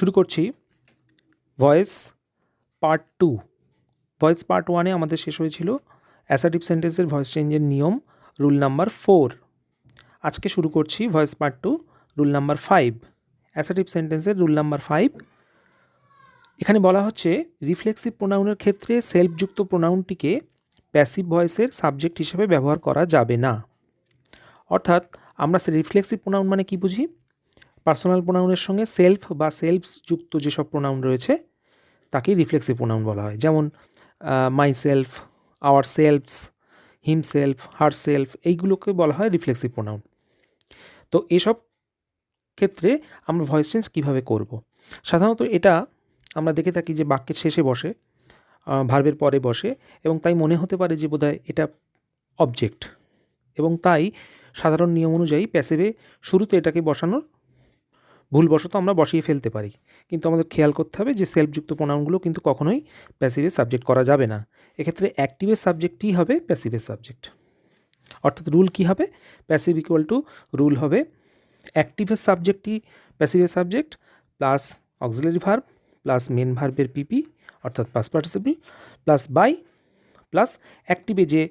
শুরু করছি voice part 2। Voice part 1-এ আমাদের শেষ হয়েছিল অ্যাসার্টিভ সেন্টেন্সের ভয়েস চেঞ্জের নিয়ম, রুল নাম্বার 4। আজকে শুরু করছি voice part 2, rule number 5। Assertive সেন্টেন্সের রুল নাম্বার 5, এখানে বলা হচ্ছে রিফ্লেক্সিভ প্রোনাউনের ক্ষেত্রে সেলফযুক্ত প্রোনাউনটিকে প্যাসিভ ভয়েসের সাবজেক্ট হিসেবে ব্যবহার করা যাবে না। অর্থাৎ আমরা রিফ্লেক্সিভ প্রোনাউন মানে কি বুঝি? পার্সোনাল প্রোনাউনের সঙ্গে সেলফ বা সেলফস যুক্ত যেসব প্রোনাউন রয়েছে তাকেই রিফ্লেক্সিভ প্রোনাউন বলা হয়। যেমন myself, ourselves, himself, herself, এইগুলোকে বলা হয় রিফ্লেক্সিভ প্রোনাউন। তো এসব ক্ষেত্রে আমরা ভয়েস চেঞ্জ কীভাবে করব? সাধারণত এটা আমরা দেখে থাকি যে বাক্যের শেষে বসে, ভার্বের পরে বসে, এবং তাই মনে হতে পারে যে বোধহয় এটা অবজেক্ট, এবং তাই সাধারণ নিয়ম অনুযায়ী প্যাসিভে শুরুতে এটাকে বসানোর ভুলবশত আমরা বসিয়ে ফেলতে পারি। কিন্তু আমাদের খেয়াল করতে হবে যে সেলফযুক্ত প্রোনাউনগুলো কিন্তু কখনোই প্যাসিভের সাবজেক্ট করা যাবে না। এক্ষেত্রে অ্যাক্টিভের সাবজেক্টই হবে প্যাসিভের সাবজেক্ট। অর্থাৎ রুল কী হবে? প্যাসিভ ইকুয়াল টু রুল হবে অ্যাক্টিভের সাবজেক্টই প্যাসিভের subject plus auxiliary verb plus main ভার্বের পিপি অর্থাৎ past participle plus by plus অ্যাক্টিভে যে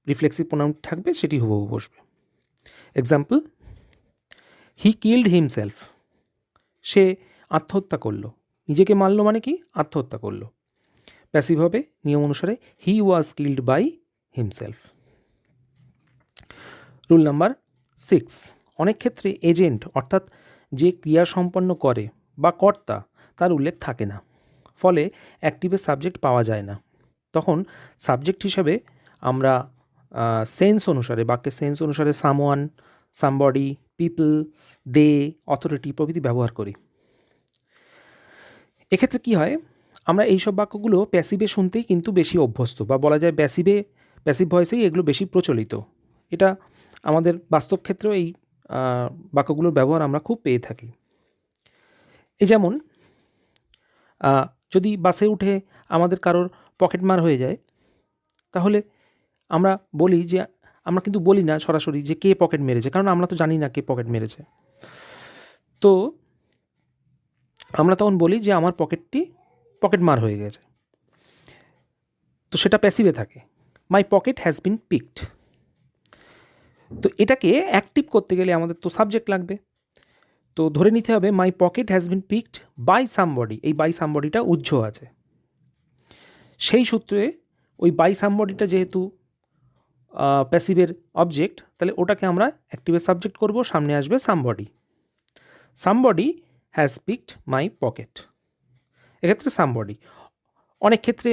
রিফ্লেক্সিভ প্রোনাউন থাকবে সেটি হুবহু বসবে। এক্সাম্পল, হি কিল্ড হিমসেলফ, সে আত্মহত্যা করলো। নিজেকে মারলো মানে কি? আত্মহত্যা করলো। প্যাসিভ হবে নিয়ম অনুসারে he was killed by himself. Rule number 6, অনেক ক্ষেত্রে এজেন্ট অর্থাৎ যে ক্রিয়া সম্পন্ন করে বা কর্তা তার উল্লেখ থাকে না, ফলে অ্যাক্টিভের সাবজেক্ট পাওয়া যায় না। তখন সাবজেক্ট হিসাবে আমরা সেন্স অনুসারে, বাক্যের সেন্স অনুসারে সামওয়ান, সামবডি, পিপল, দে, অথরিটি প্রভৃতি ব্যবহার করি। এক্ষেত্রে কী হয়? আমরা এইসব বাক্যগুলো প্যাসিভে শুনতেই কিন্তু বেশি অভ্যস্ত, বা বলা যায় প্যাসিভ ভয়েসেই এগুলো বেশি প্রচলিত। এটা আমাদের বাস্তব ক্ষেত্রেও এই বাক্যগুলোর ব্যবহার আমরা খুব পেয়ে থাকি। এই যেমন যদি বাসে উঠে আমাদের কারোর পকেটমার হয়ে যায়, তাহলে আমরা বলি যে, আমরা কিন্তু বলি না সরাসরি যে কে পকেট মেরেছে, কারণ আমরা তো জানি না কে পকেট মেরেছে। তো আমরা তখন বলি যে আমার পকেটমার হয়ে গেছে। তো সেটা প্যাসিভে থাকে, my pocket has been picked. তো এটাকে অ্যাক্টিভ করতে গেলে আমাদের তো সাবজেক্ট লাগবে। তো ধরে নিতে হবে my pocket has been picked by somebody. এই বাই সামবডিটা উহ্য আছে, সেই সূত্রে ওই বাই সামবডিটা যেহেতু প্যাসিভের অবজেক্ট, তাহলে ওটাকে আমরা অ্যাক্টিভের সাবজেক্ট করব, সামনে আসবে somebody. Somebody has picked my pocket, এক্ষেত্রে সামবডি। অনেক ক্ষেত্রে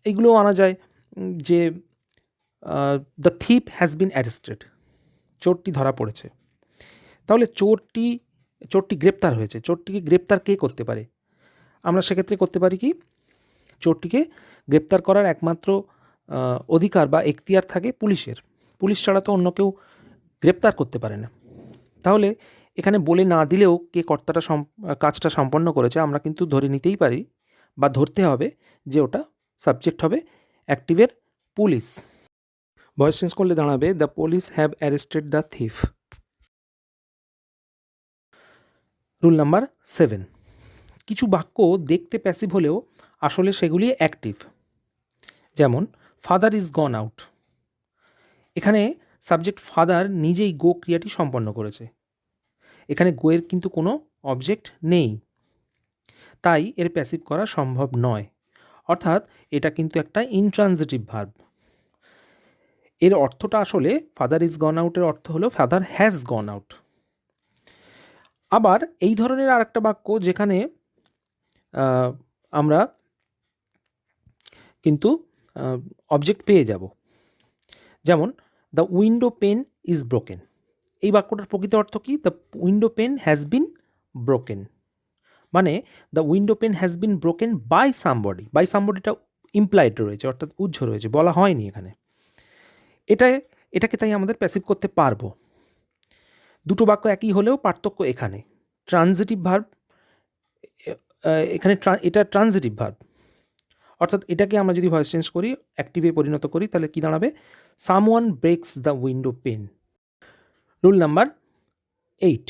এইগুলোও আনা যায় যে the thief has been arrested, চোরটি ধরা পড়েছে। তাহলে চোরটি গ্রেপ্তার হয়েছে। চোরটিকে গ্রেপ্তার কে করতে পারে? আমরা সেক্ষেত্রে করতে পারি কি, চোরটিকে গ্রেপ্তার করার একমাত্র অধিকার বা এখতিয়ার থাকে পুলিশের। পুলিশ ছাড়া তো অন্য কেউ গ্রেপ্তার করতে পারে না। তাহলে এখানে বলে না দিলেও কে কর্তাটা কাজটা সম্পন্ন করেছে আমরা কিন্তু ধরে নিতেই পারি, বা ধরতে হবে যে ওটা সাবজেক্ট হবে অ্যাক্টিভের পুলিশ। ভয়েস চেঞ্জ করলে দাঁড়াবে the police have arrested the thief. Rule number 7, কিছু বাক্য দেখতে প্যাসিভ হলেও আসলে সেগুলি অ্যাক্টিভ। যেমন ফাদার ইজ গন আউট, এখানে সাবজেক্ট ফাদার নিজেই গো ক্রিয়াটি সম্পন্ন করেছে। এখানে গোয়ের কিন্তু কোনো অবজেক্ট নেই, তাই এর প্যাসিভ করা সম্ভব নয়। অর্থাৎ এটা কিন্তু একটা ইনট্রানজিটিভ ভার্ব। এর অর্থটা আসলে ফাদার ইজ গন আউটের অর্থ হলো ফাদার হ্যাজ গন আউট। আবার এই ধরনের আর একটা বাক্য যেখানে আমরা কিন্তু অবজেক্ট পেয়ে যাব, যেমন the window pane is broken. এই বাক্যটার প্রকৃত অর্থ কি? The window pane has been broken, মানে the window pane has been broken by somebody. By সামবডিটা ইমপ্লাইড রয়েছে, অর্থাৎ উহ্য রয়েছে, বলা হয়নি এখানে। এটাকে তাই আমাদের প্যাসিভ করতে পারবো। দুটো বাক্য একই হলেও পার্থক্য এখানে। ট্রানজিটিভ ভার্ব, এখানে এটা ট্রানজিটিভ ভার্ব, অর্থাৎ এটাকে আমরা যদি ভয়েস চেঞ্জ করি, অ্যাক্টিভে পরিণত করি, তাহলে কি দাঁড়াবে? Someone breaks the window pane. Rule number 8,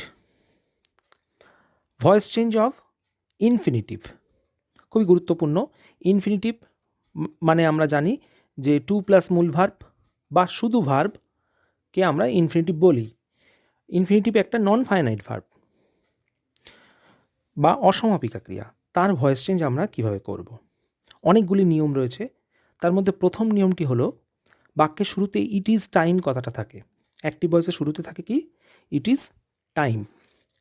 voice change of infinitive, খুবই গুরুত্বপূর্ণ। ইনফিনিটিভ মানে আমরা জানি যে টু প্লাস মূল ভার্ব বা শুধু ভার্বকে আমরা ইনফিনিটিভ বলি। ইনফিনিটিভ একটা নন ফাইনাইট ভার্ব বা অসমাপিকা ক্রিয়া। তার ভয়েস চেঞ্জ আমরা কিভাবে করব? অনেকগুলি নিয়ম রয়েছে। তার মধ্যে প্রথম নিয়মটি হলো বাক্যের শুরুতে ইট ইজ টাইম কথাটা থাকে। অ্যাক্টিভ ভয়েসের শুরুতে থাকে কি? ইট ইজ টাইম।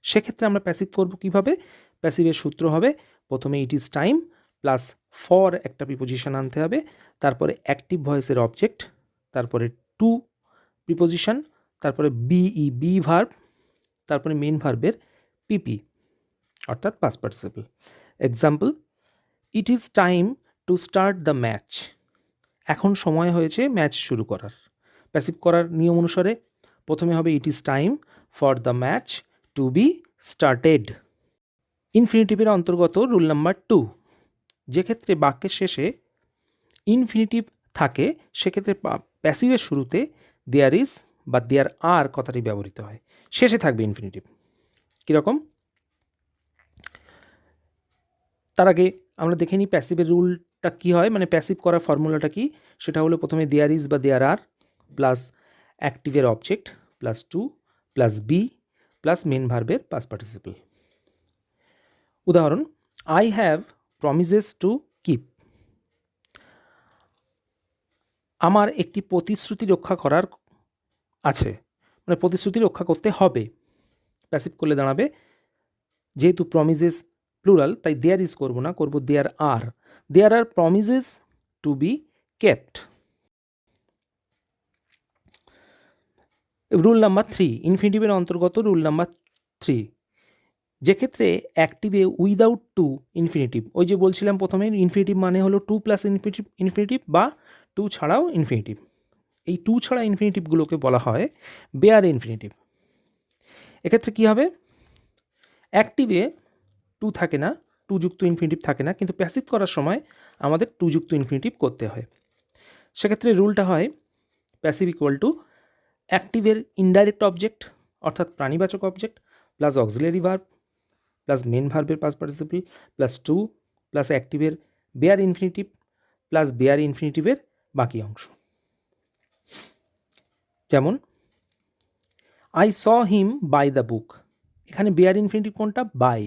সেক্ষেত্রে আমরা প্যাসিভ করব কিভাবে? প্যাসিভের সূত্র হবে প্রথমে ইট ইজ টাইম প্লাস ফর একটা প্রিপোজিশন আনতে হবে, তারপরে অ্যাক্টিভ ভয়েসের অবজেক্ট, তারপরে টু প্রিপোজিশন, তারপরে বি ভার্ব, তারপরে মেন ভার্বের পিপি অর্থাৎ past participle. Example, it is time to start the match. এখন সময় হয়েছে ম্যাচ শুরু করার। প্যাসিভ করার নিয়ম অনুসারে প্রথমে হবে it is time for the match to be started. ইনফিনিটিভের অন্তর্গত রুল নাম্বার 2, যেক্ষেত্রে বাক্যের শেষে ইনফিনিটিভ থাকে সেক্ষেত্রে প্যাসিভের শুরুতে দেয়ার ইজ বা দেয়ার আর কথাটি ব্যবহৃত হয়, শেষে থাকবে ইনফিনিটিভ। কীরকম? তার আগে আমরা দেখে নিই প্যাসিভের রুলটা কী হয়, মানে প্যাসিভ করার ফর্মুলাটা কি। সেটা হলো প্রথমে দেয়ার ইজ বা দেয়ার আর প্লাস অ্যাক্টিভের object plus to plus be plus main ভার্বের পাস্ট পার্টিসিপল। উদাহরণ, I have promises to keep. আমার একটি প্রতিশ্রুতি রক্ষা করার আছে, মানে প্রতিশ্রুতি রক্ষা করতে হবে। প্যাসিভ করলে দাঁড়াবে, যেহেতু প্রমিসেস প্লুরাল তাই দেয়ার ইজ করবো না, করবো there are. There are promises to be kept. Rule number 3, ইনফিনিটিভের অন্তর্গত রুল নাম্বার 3, যেক্ষেত্রে অ্যাক্টিভে উইদাউট টু ইনফিনিটিভ, ওই যে বলছিলাম প্রথমে ইনফিনিটিভ মানে হলো টু প্লাস ইনফিনিটিভ বা টু ছাড়াও ইনফিনিটিভ। এই টু ছাড়া ইনফিনিটিভগুলোকে বলা হয় বেয়ার ইনফিনিটিভ। এক্ষেত্রে কী হবে? অ্যাক্টিভে টু থাকে না, টু যুক্ত ইনফিনিটিভ থাকে না, কিন্তু প্যাসিভ করার সময় আমাদের টু যুক্ত ইনফিনিটিভ করতে হয়। সেক্ষেত্রে রুলটা হয় প্যাসিভ ইকুয়াল টু অ্যাক্টিভের ইনডাইরেক্ট অবজেক্ট অর্থাৎ প্রাণীবাচক object plus auxiliary verb plus main ভার্বের past participle plus to plus অ্যাক্টিভের বেয়ার ইনফিনিটিভ প্লাস বেয়ার ইনফিনিটিভের বাকি অংশ। যেমন I saw him by the book. এখানে বেয়ার ইনফিনিটিভ কোনটা? বাই।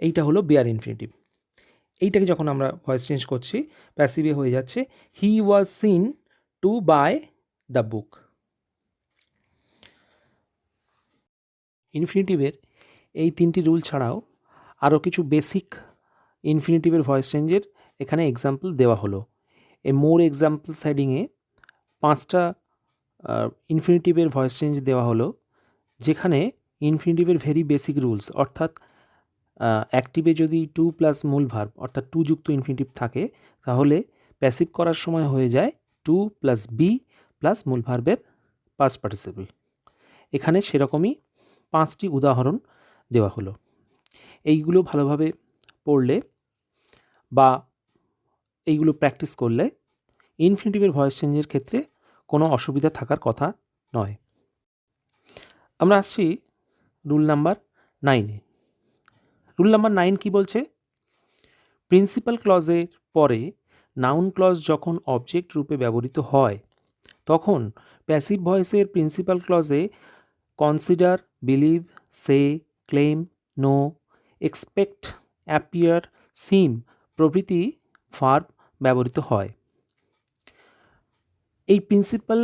এইটা হলো বেয়ার ইনফিনিটিভ। এইটাকে যখন আমরা ভয়েস চেঞ্জ করছি প্যাসিভে হয়ে যাচ্ছে he was seen to by the book. ইনফিনিটিভের এই 3টি রুল ছাড়াও আরও কিছু বেসিক ইনফিনিটিভের ভয়েস চেঞ্জের এখানে এক্সাম্পল দেওয়া হলো। এই মোর এক্সাম্পলস হেডিংয়ে 5টা ইনফিনিটিভের ভয়েস চেঞ্জ দেওয়া হলো, যেখানে ইনফিনিটিভের ভেরি বেসিক রুলস অর্থাৎ অ্যাক্টিভে যদি টু প্লাস মূল ভার্ব অর্থাৎ টু যুক্ত ইনফিনিটিভ থাকে তাহলে প্যাসিভ করার সময় হয়ে যায় টু প্লাস বি প্লাস মূল ভার্বের পাস্ট পার্টিসিপল। এখানে সেরকমই 5টি উদাহরণ দেওয়া হলো। এইগুলো ভালোভাবে পড়লে বা এইগুলো প্র্যাকটিস করলে ইনফিনিটিভের ভয়েস চেঞ্জের ক্ষেত্রে কোনো অসুবিধা থাকার কথা নয়। আমরা আসছি রুল নাম্বার 9-এ। রুল নাম্বার 9 কী বলছে? প্রিন্সিপাল ক্লজের পরে নাউন ক্লজ যখন অবজেক্ট রূপে ব্যবহৃত হয় তখন প্যাসিভ ভয়েসের প্রিন্সিপাল ক্লজে কনসিডার, বিলিভ, সে, ক্লেম, নো, এক্সপেক্ট, অ্যাপিয়ার, সিম প্রভৃতি ভার্ব ব্যবহৃত হয়। এই প্রিন্সিপাল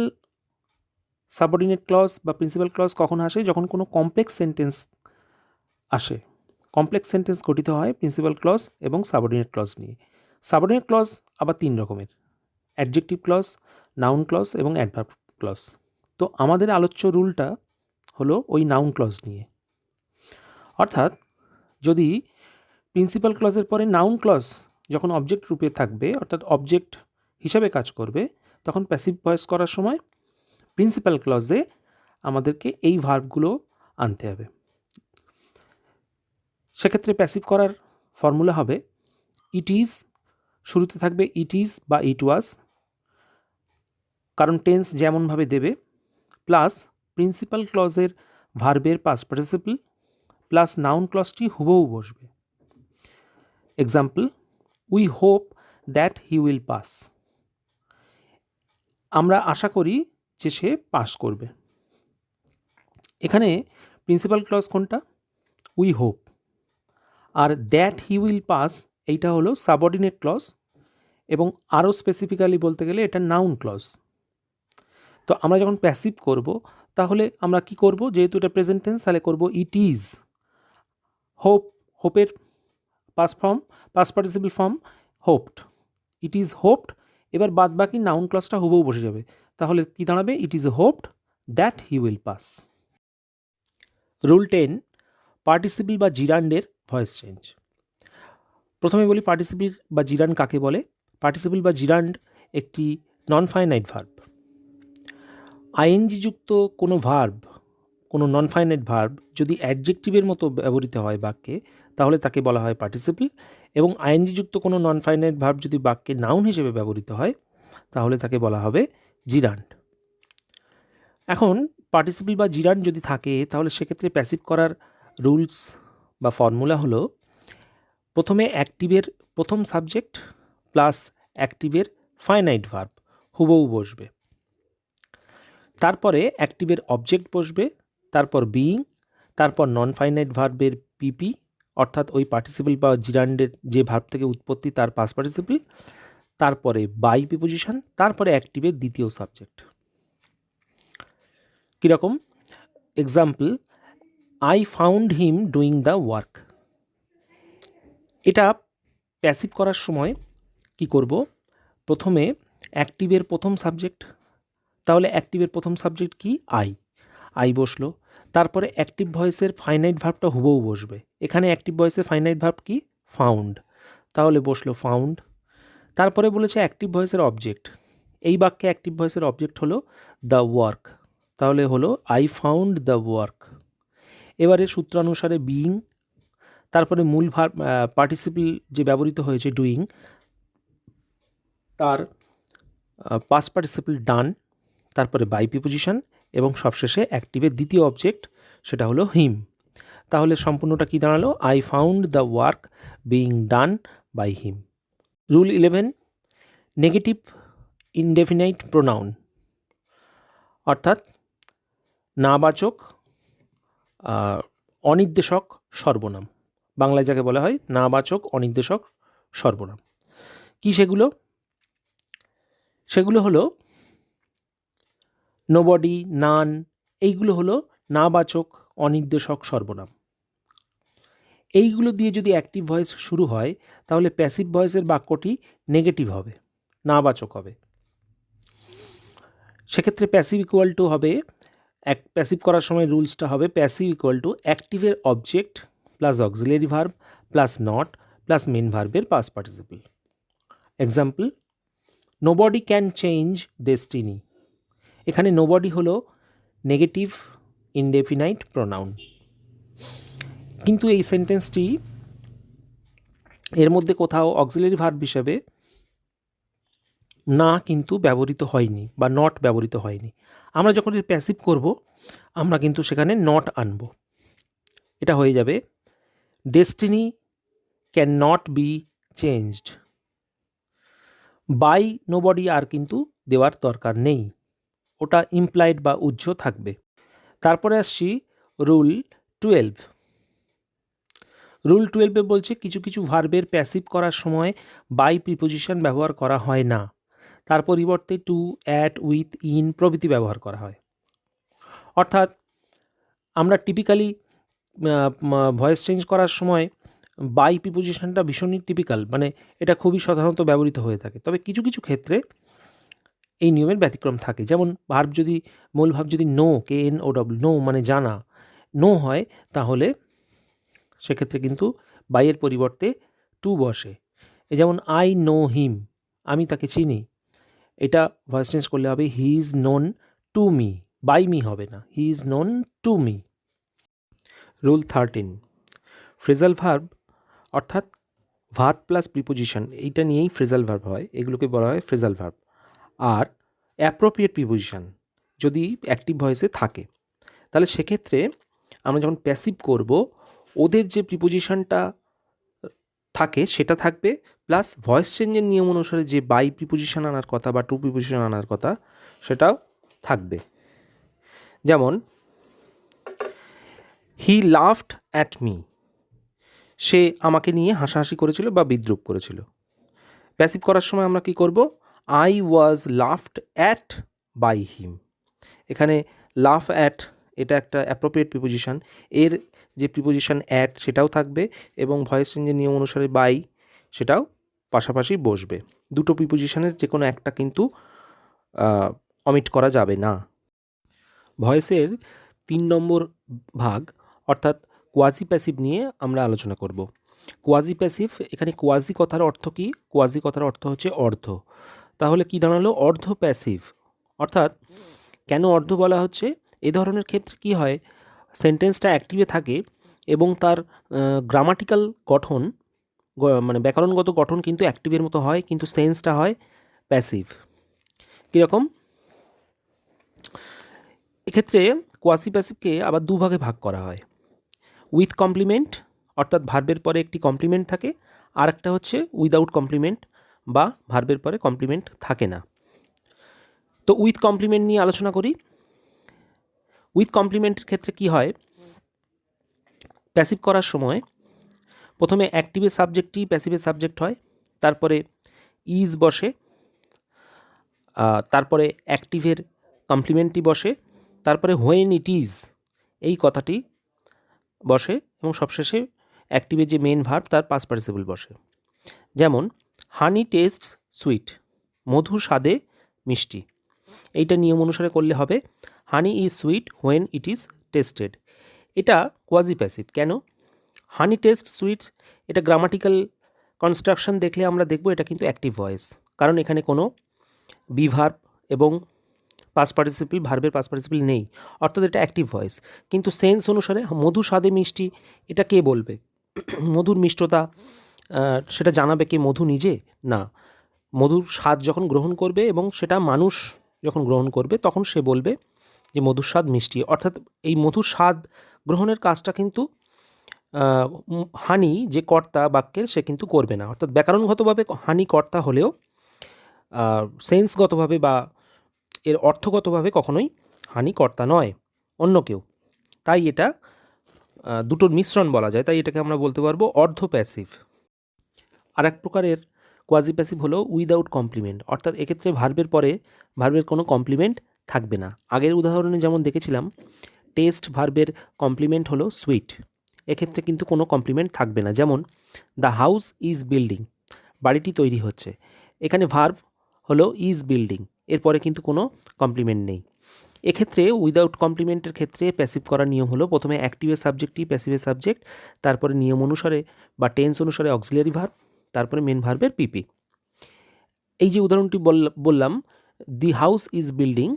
সাবঅর্ডিনেট ক্লজ বা প্রিন্সিপাল ক্লজ কখন আসে? যখন কোনো কমপ্লেক্স সেন্টেন্স আসে। কমপ্লেক্স সেন্টেন্স গঠিত হয় প্রিন্সিপাল ক্লজ এবং সাবঅর্ডিনেট ক্লজ নিয়ে। সাবঅর্ডিনেট ক্লজ আবার 3 রকমের: অ্যাডজেক্টিভ ক্লজ, নাউন ক্লজ এবং অ্যাডভার্ব ক্লজ। তো আমাদের আলোচ্য রুলটা হলো ওই নাউন ক্লজ নিয়ে। অর্থাৎ যদি প্রিন্সিপাল ক্লজের পরে নাউন ক্লজ যখন অবজেক্ট রূপে থাকবে অর্থাৎ অবজেক্ট হিসাবে কাজ করবে তখন প্যাসিভ ভয়েস করার সময় প্রিন্সিপাল ক্লজে আমাদেরকে এই ভার্বগুলো আনতে হবে। সেক্ষেত্রে প্যাসিভ করার ফর্মুলা হবে ইট ইজ, শুরুতে থাকবে ইট ইজ বা ইট ওয়াজ, কারণ টেন্স যেমনভাবে দেবে, প্লাস প্রিন্সিপাল ক্লজের ভার্বের পাস্ট পার্টিসিপল প্লাস নাউন ক্লজটি হুবহু বসবে। Example, we hope that he will pass. আমরা আশা করি যে সে পাস করবে। এখানে প্রিন্সিপাল ক্লজ কোনটা? We hope. আর দ্যাট হি উইল পাস এইটা হলো সাবঅর্ডিনেট ক্লজ, এবং আরও স্পেসিফিক্যালি বলতে গেলে এটা নাউন ক্লজ। তো আমরা যখন প্যাসিভ করব তাহলে আমরা কি করব? যেহেতু এটা প্রেজেন্ট টেন্স, তাহলে করব ইট ইজ। হোপ, হোপের past participle form hoped, it is hoped. এবার বাদ বাকি নাউন ক্লজটা হুবহু বসে যাবে। তাহলে কি দাঁড়াবে? ইট is hopped that he will pass. Rule 10, participle বা জিরান্ডের ভয়েস চেঞ্জ। প্রথমে বলি পার্টিসিপল বা জিরান্ড কাকে বলে। পার্টিসিপল বা জিরান্ড একটি নন ফাইনাইট ভার্ব। আইএনজি যুক্ত কোনো ভার্ব, কোনো নন ফাইনাইট ভার্ব যদি অ্যাডজেক্টিভের মতো ব্যবহৃত হয় বাক্যে, তাহলে তাকে বলা হয় পার্টিসিপল। এবং আইএনজি যুক্ত কোনো নন ফাইনাইট ভার্ব যদি বাক্যে নাউন হিসেবে ব্যবহৃত হয়, তাহলে তাকে বলা হবে জিরান্ড। এখন পার্টিসিপল বা জিরান্ড যদি থাকে, তাহলে সেক্ষেত্রে প্যাসিভ করার রুলস বা ফর্মুলা হলো, প্রথমে অ্যাক্টিভের প্রথম সাবজেক্ট প্লাস অ্যাক্টিভের ফাইনাইট ভার্ব হুবহু বসবে, তারপরে অ্যাক্টিভের অবজেক্ট বসবে, তারপর বিইং, তারপর নন ফাইনাইট ভার্বের পিপি অর্থাৎ ওই পার্টিসিপল বা জিরান্ডের যে ভার্ব থেকে উৎপত্তি তার পাস্ট পার্টিসিপল, তারপরে বাই প্রিপোজিশন, তারপরে অ্যাক্টিভের দ্বিতীয় সাবজেক্ট। কীরকম? Example, I found him doing the work. এটা প্যাসিভ করার সময় কি করব? প্রথমে অ্যাক্টিভের প্রথম সাবজেক্ট, তাহলে অ্যাক্টিভের প্রথম সাবজেক্ট কি? আই বসলো। তারপরে অ্যাক্টিভ ভয়েসের ফাইনাইট ভার্বটা হুবহু বসবে। এখানে অ্যাক্টিভ ভয়েসের ফাইনাইট ভার্ব কি? ফাউন্ড, তাহলে বসলো ফাউন্ড। তারপরে বলেছে অ্যাক্টিভ ভয়েসের অবজেক্ট, এই বাক্যে অ্যাক্টিভ ভয়েসের অবজেক্ট হলো দ্য ওয়ার্ক, তাহলে হলো আই ফাউন্ড দ্য ওয়ার্ক। এবারে সূত্রানুসারে বিইং, তারপরে মূল ভার্ব পার্টিসিপল যে ব্যবহৃত হয়েছে ডুইং, তার পাস্ট পার্টিসিপল ডান, তারপরে বাই প্রিপোজিশন, এবং সবশেষে অ্যাক্টিভের দ্বিতীয় অবজেক্ট, সেটা হলো হিম। তাহলে সম্পূর্ণটা কি দাঁড়ালো? I found the work being done by him. Rule 11, negative indefinite pronoun, অর্থাৎ নাবাচক অনির্দেশক সর্বনাম। বাংলায় যাকে বলা হয় নাবাচক অনির্দেশক সর্বনাম। কি সেগুলো? সেগুলো হলো নোবডি, নান, এইগুলো হলো নাবাচক অনির্দেশক সর্বনাম। এইগুলো দিয়ে যদি অ্যাক্টিভ ভয়েস শুরু হয়, তাহলে প্যাসিভ ভয়েসের বাক্যটি নেগেটিভ হবে, নাবাচক হবে। সেক্ষেত্রে প্যাসিভ ইকুয়াল টু হবে, প্যাসিভ করার সময় রুলসটা হবে প্যাসিভ ইকুয়াল টু অ্যাক্টিভের object plus auxiliary verb plus not plus main ভার্বের past participle. Example, nobody can change destiny. এখানে নোবডি হলো নেগেটিভ ইনডেফিনাইট প্রোনাউন, কিন্তু এই সেন্টেন্সটি এর মধ্যে কোথাও অক্সিলারি ভার্ব হিসেবে না কিন্তু ব্যবহৃত হয়নি বা নট ব্যবহৃত হয়নি। আমরা যখন এর প্যাসিভ করব, আমরা কিন্তু সেখানে নট আনব। এটা হয়ে যাবে destiny can not be changed. By nobody আর কিন্তু দেওয়ার দরকার নেই, ওটা ইমপ্লাইড বা উহ্য থাকবে। তারপরে আসছি রুল 12। রুল 12-এ বলছে কিছু কিছু ভার্বের প্যাসিভ করার সময় বাই প্রিপোজিশন ব্যবহার করা হয় না, তার পরিবর্তে টু, অ্যাট, উইথ, ইন প্রভৃতি ব্যবহার করা হয়। অর্থাৎ আমরা টিপিক্যালি ভয়েস চেঞ্জ করার সময় বাই প্রিপোজিশনটা ভীষণই টিপিক্যাল, মানে এটা খুবই সাধারণত ব্যবহৃত হয়ে থাকে। তবে কিছু কিছু ক্ষেত্রে এই নিয়মের ব্যতিক্রম থাকে। যেমন ভার্ব যদি, মূল ভার্ব যদি নো, KNOW, নো মানে জানা, নো হয়, তাহলে সেক্ষেত্রে কিন্তু বাইয়ের পরিবর্তে টু বসে। এই যেমন আই নো হিম, আমি তাকে চিনি, এটা ভয়েস চেঞ্জ করলে হবে he is known to me, by me হবে না, he is known to me. Rule 13, phrasal verb অর্থাৎ ভার্ব প্লাস প্রিপোজিশন, এইটা নিয়েই ফ্রেজাল ভার্ব হয়, এগুলোকে বলা হয় ফ্রেজাল ভার্ব। আর অ্যাপ্রোপ্রিয়েট প্রিপোজিশন যদি অ্যাক্টিভ ভয়েসে থাকে, তাহলে সেক্ষেত্রে আমরা যখন প্যাসিভ করব, ওদের যে প্রিপোজিশনটা থাকে সেটা থাকবে, প্লাস ভয়েস চেঞ্জের নিয়ম অনুসারে যে বাই প্রিপোজিশন আনার কথা বা টু প্রিপোজিশন আনার কথা সেটাও থাকবে। যেমন হি লাফড অ্যাট মি, সে আমাকে নিয়ে হাসাহাসি করেছিল বা বিদ্রূপ করেছিল। প্যাসিভ করার সময় আমরা কি করব? I was laughed at by him. এখানে লাফ অ্যাট এটা একটা অ্যাপ্রোপ্রিয়েট প্রিপোজিশন, এর যে প্রিপোজিশন অ্যাট সেটাও থাকবে এবং ভয়েস চেঞ্জের নিয়ম অনুসারে বাই সেটাও পাশাপাশি বসবে। দুটো প্রিপোজিশনের যে কোনো একটা কিন্তু অমিট করা যাবে না। ভয়েসের 3 নম্বর ভাগ অর্থাৎ কোয়াজি প্যাসিভ নিয়ে আমরা আলোচনা করব। কোয়াজি প্যাসিভ, এখানে কোয়াজি কথার অর্থ কি? কোয়াজি কথার অর্থ হচ্ছে অর্ধ। তাহলে কি দাঁড়ালো? অর্ধ প্যাসিভ। অর্থাৎ কেন অর্ধ বলা হচ্ছে? এ ধরনের ক্ষেত্রে কি হয়, সেন্টেন্সটা অ্যাক্টিভে থাকে এবং তার গ্রামাটিক্যাল গঠন মানে ব্যাকরণগত গঠন কিন্তু অ্যাক্টিভের মতো হয়, কিন্তু সেন্সটা হয় প্যাসিভ। কীরকম? এক্ষেত্রে কোয়াজি প্যাসিভকে আবার দুভাগে ভাগ করা হয়। উইথ কমপ্লিমেন্ট, অর্থাৎ ভার্বের পরে একটি কমপ্লিমেন্ট থাকে, আর একটা হচ্ছে উইদাউট কমপ্লিমেন্ট বা ভার্বের পরে কমপ্লিমেন্ট থাকে না। তো উইথ কমপ্লিমেন্ট নিয়ে আলোচনা করি। উইথ কমপ্লিমেন্টের ক্ষেত্রে কি হয়, প্যাসিভ করার সময় প্রথমে অ্যাক্টিভের সাবজেক্টই প্যাসিভের সাবজেক্ট হয়, তারপরে ইজ বসে, তারপরে অ্যাক্টিভের কমপ্লিমেন্টই বসে, তারপরে হোয়েন ইট ইজ এই কথাটি বসে এবং সবশেষে অ্যাক্টিভের যে মেন ভার্ব তার পাস্ট পার্টিসিপল বসে। যেমন হানি টেস্টস সুইট, মধু স্বাদে মিষ্টি। এইটা নিয়ম অনুসারে করলে হবে হানি is sweet when it is tasted. এটা কোয়াজি প্যাসিভ। কেন? হানি টেস্ট সুইটস, এটা গ্রামাটিক্যাল কনস্ট্রাকশন দেখলে আমরা দেখব এটা কিন্তু অ্যাক্টিভ ভয়েস, কারণ এখানে কোনো বি ভার্ব এবং পাস্ট পার্টিসিপল ভার্বের পাস্ট পার্টিসিপল নেই, অর্থাৎ এটা অ্যাক্টিভ ভয়েস। কিন্তু সেন্স অনুসারে মধু স্বাদে মিষ্টি এটা কে বলবে? মধুর মিষ্টতা সেটা জানাবে কে? মধু নিজে না, মধুর স্বাদ যখন গ্রহণ করবে এবং সেটা মানুষ যখন গ্রহণ করবে তখন সে বলবে যে মধুর স্বাদ মিষ্টি। অর্থাৎ এই মধুর স্বাদ গ্রহণের কাজটা কিন্তু হানি যে কর্তা বাক্যের সে কিন্তু করবে না। অর্থাৎ ব্যাকরণগতভাবে হানি কর্তা হলেও সেন্সগতভাবে বা এর অর্থগতভাবে কখনোই হানি কর্তা নয়, অন্য কেউ। তাই এটা দুটোর মিশ্রণ বলা যায়, তাই এটাকে আমরা বলতে পারবো অর্ধ প্যাসিভ। আর এক প্রকারের কোয়াজি প্যাসিভ হলো উইদাউট কমপ্লিমেন্ট, অর্থাৎ এক্ষেত্রে ভার্বের পরে ভার্বের কোনো কমপ্লিমেন্ট থাকবে না। আগের উদাহরণে যেমন দেখেছিলাম টেস্ট ভার্বের কমপ্লিমেন্ট হলো সুইট, এক্ষেত্রে কিন্তু কোনো কমপ্লিমেন্ট থাকবে না। যেমন দ্য হাউস ইজ বিল্ডিং, বাড়িটি তৈরি হচ্ছে। এখানে ভার্ব হলো ইজ বিল্ডিং, এরপরে কিন্তু কোনো কমপ্লিমেন্ট নেই। এক্ষেত্রে উইদাউট কমপ্লিমেন্টের ক্ষেত্রে প্যাসিভ করার নিয়ম হলো প্রথমে অ্যাক্টিভের সাবজেক্টই প্যাসিভের সাবজেক্ট, তারপরে নিয়ম অনুসারে বা টেন্স অনুসারে অক্সিলিয়ারি ভার্ব, তারপরে মেন ভার্বের পিপি। এই যে উদাহরণটি বললাম দি হাউস ইজ বিল্ডিং,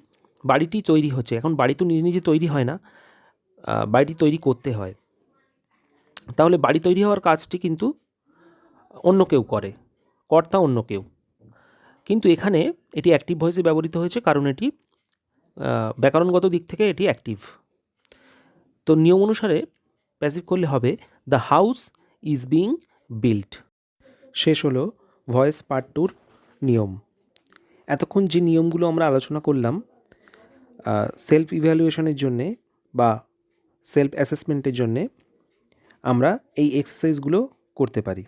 বাড়িটি তৈরি হচ্ছে। এখন বাড়ি তো নিজে নিজে তৈরি হয় না, বাড়িটি তৈরি করতে হয়। তাহলে বাড়ি তৈরি হওয়ার কাজটি কিন্তু অন্য কেউ করে, কর্তা অন্য কেউ। কিন্তু এখানে এটি অ্যাক্টিভ ভয়েসে ব্যবহৃত হয়েছে কারণ এটি ব্যাকরণগত দিক থেকে এটি অ্যাক্টিভ। তো নিয়ম অনুসারে প্যাসিভ করলে হবে the house is being built. শেষ হলো ভয়েস পার্ট 2-র নিয়ম। এতক্ষণ যে নিয়মগুলো আমরা আলোচনা করলাম সেলফ ইভ্যালুয়েশনের জন্যে বা সেলফ অ্যাসেসমেন্টের জন্যে আমরা এই এক্সারসাইজগুলো করতে পারি।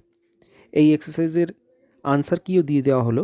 এই এক্সারসাইজের আনসার কিও দিয়ে দেওয়া হলো।